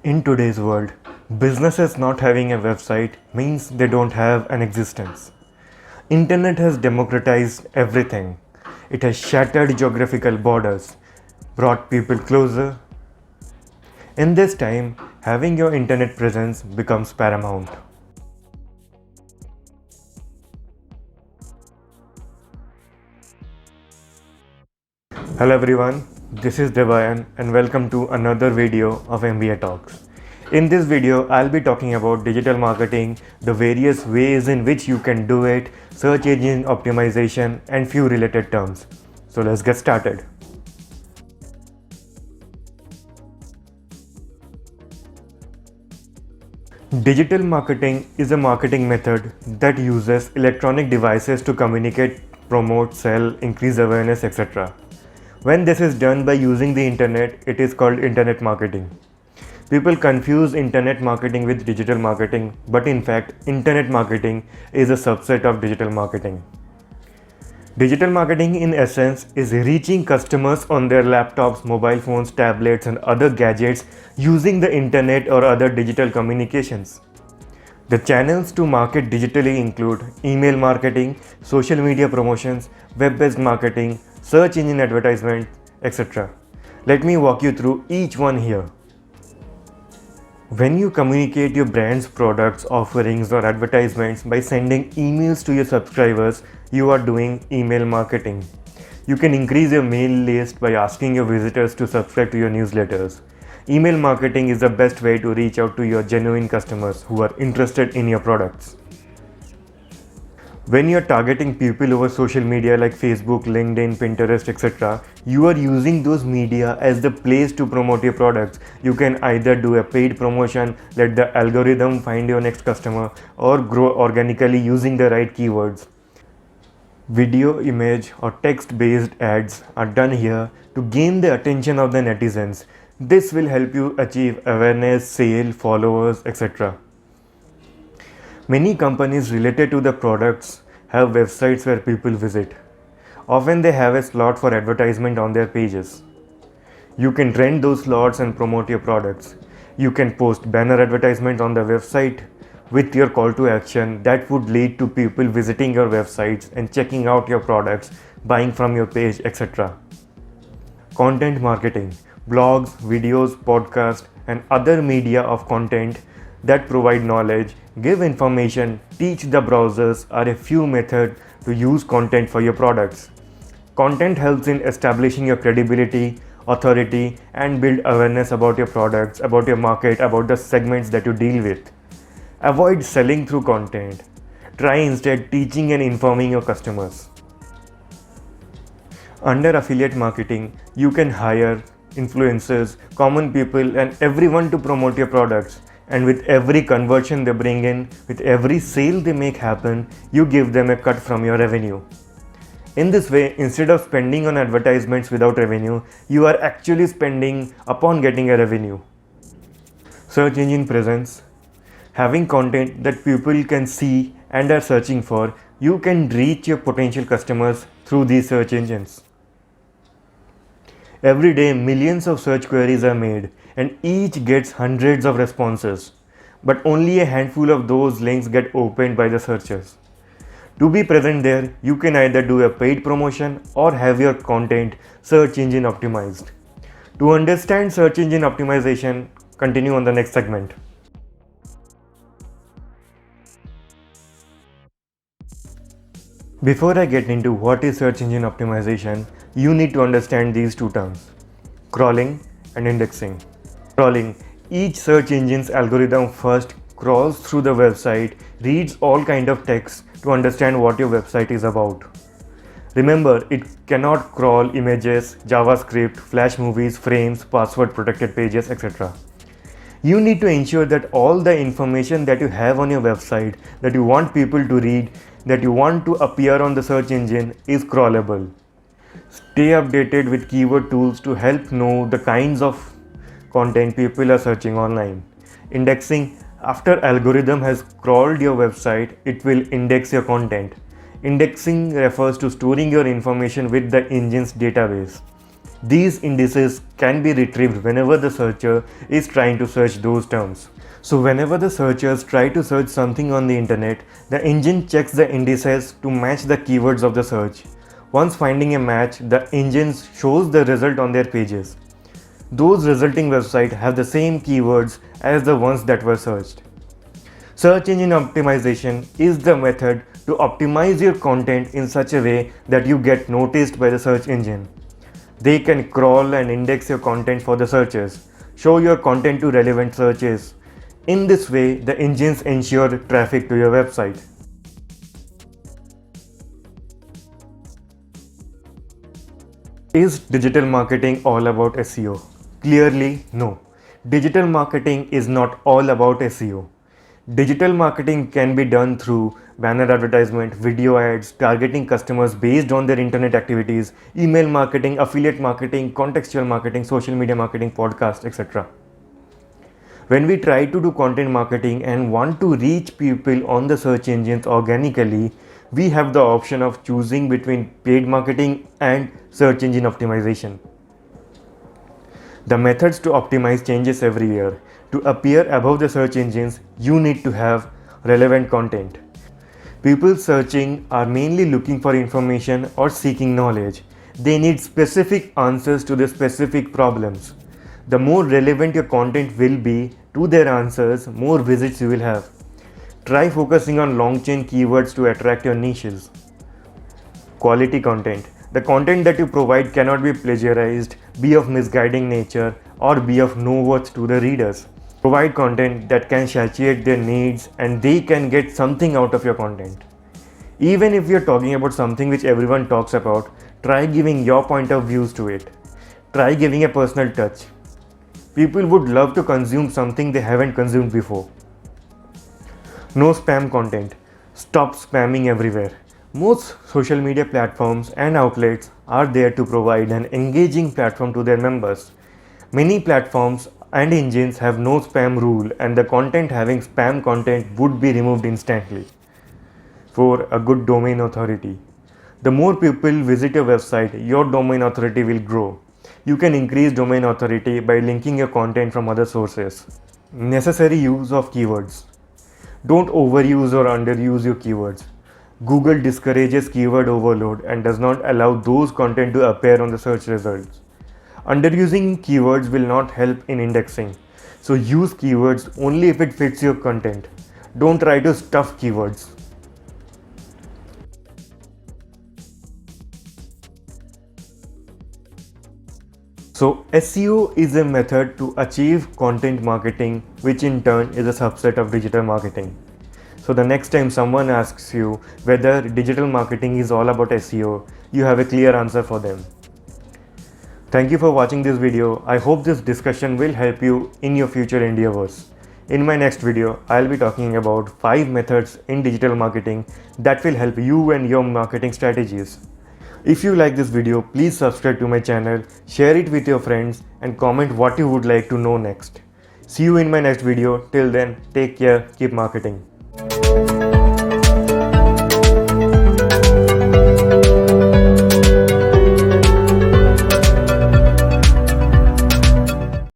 In today's world, businesses not having a website means they don't have an existence. Internet has democratized everything. It has shattered geographical borders, brought people closer. In this time, having your internet presence becomes paramount. Hello everyone, this is Devayan and welcome to another video of MBA Talks. In this video, I'll be talking about digital marketing, the various ways in which you can do it, search engine optimization, and few related terms. So let's get started. Digital marketing is a marketing method that uses electronic devices to communicate, promote, sell, increase awareness, etc. When this is done by using the internet, it is called internet marketing. People confuse internet marketing with digital marketing, but in fact, internet marketing is a subset of digital marketing. Digital marketing, in essence, is reaching customers on their laptops, mobile phones, tablets, and other gadgets using the internet or other digital communications. The channels to market digitally include email marketing, social media promotions, web-based marketing, search engine advertisement, etc. Let me walk you through each one here. When you communicate your brand's products, offerings, or advertisements by sending emails to your subscribers, you are doing email marketing. You can increase your mail list by asking your visitors to subscribe to your newsletters. Email marketing is the best way to reach out to your genuine customers who are interested in your products. When you're targeting people over social media like Facebook, LinkedIn, Pinterest, etc., you are using those media as the place to promote your products. You can either do a paid promotion, let the algorithm find your next customer, or grow organically using the right keywords. Video, image, or text based ads are done here to gain the attention of the netizens. This will help you achieve awareness, sale, followers, etc. Many companies related to the products have websites where people visit. Often they have a slot for advertisement on their pages. You can rent those slots and promote your products. You can post banner advertisement on the website with your call to action that would lead to people visiting your websites and checking out your products, buying from your page, etc. Content marketing, blogs, videos, podcasts, and other media of content that provide knowledge, give information, teach the browsers are a few methods to use content for your products. Content helps in establishing your credibility, authority, and build awareness about your products, about your market, about the segments that you deal with. Avoid selling through content. Try instead teaching and informing your customers. Under affiliate marketing, you can hire influencers, common people, and everyone to promote your products. And with every conversion they bring in, with every sale they make happen, you give them a cut from your revenue. In this way, instead of spending on advertisements without revenue, you are actually spending upon getting a revenue. Search engine presence. Having content that people can see and are searching for, you can reach your potential customers through these search engines. Every day, millions of search queries are made, and each gets hundreds of responses. But only a handful of those links get opened by the searchers. To be present there, you can either do a paid promotion or have your content search engine optimized. To understand search engine optimization, continue on the next segment. Before I get into what is search engine optimization, you need to understand these two terms: crawling and indexing. Crawling. Each search engine's algorithm first crawls through the website, reads all kind of text to understand what your website is about. Remember, it cannot crawl images, JavaScript, Flash movies, frames, password protected pages, etc. You need to ensure that all the information that you have on your website, that you want people to read, that you want to appear on the search engine is crawlable. Stay updated with keyword tools to help know the kinds of content people are searching online. Indexing. After algorithm has crawled your website, it will index your content. Indexing refers to storing your information with the engine's database. These indices can be retrieved whenever the searcher is trying to search those terms. So whenever the searchers try to search something on the internet, the engine checks the indices to match the keywords of the search. Once finding a match, the engine shows the result on their pages. Those resulting websites have the same keywords as the ones that were searched. Search engine optimization is the method to optimize your content in such a way that you get noticed by the search engine. They can crawl and index your content for the searchers, show your content to relevant searches. In this way, the engines ensure traffic to your website. Is digital marketing all about SEO? Clearly, no. Digital marketing is not all about SEO. Digital marketing can be done through banner advertisement, video ads, targeting customers based on their internet activities, email marketing, affiliate marketing, contextual marketing, social media marketing, podcast, etc. When we try to do content marketing and want to reach people on the search engines organically, we have the option of choosing between paid marketing and search engine optimization. The methods to optimize changes every year. To appear above the search engines, you need to have relevant content. People searching are mainly looking for information or seeking knowledge. They need specific answers to their specific problems. The more relevant your content will be to their answers, more visits you will have. Try focusing on long chain keywords to attract your niches. Quality content. The content that you provide cannot be plagiarized, be of misguiding nature, or be of no worth to the readers. Provide content that can satiate their needs and they can get something out of your content. Even if you're talking about something which everyone talks about, try giving your point of views to it. Try giving a personal touch. People would love to consume something they haven't consumed before. No spam content. Stop spamming everywhere. Most social media platforms and outlets are there to provide an engaging platform to their members. Many platforms and engines have no spam rule, and the content having spam content would be removed instantly. For a good domain authority. The more people visit your website, your domain authority will grow. You can increase domain authority by linking your content from other sources. Necessary use of keywords. Don't overuse or underuse your keywords. Google discourages keyword overload and does not allow those content to appear on the search results. Underusing keywords will not help in indexing. So use keywords only if it fits your content. Don't try to stuff keywords. So SEO is a method to achieve content marketing, which in turn is a subset of digital marketing. So the next time someone asks you whether digital marketing is all about SEO, you have a clear answer for them. Thank you for watching this video. I hope this discussion will help you in your future endeavors. In my next video, I'll be talking about 5 methods in digital marketing that will help you and your marketing strategies. If you like this video, please subscribe to my channel, share it with your friends, and comment what you would like to know next. See you in my next video. Till then, take care, keep marketing.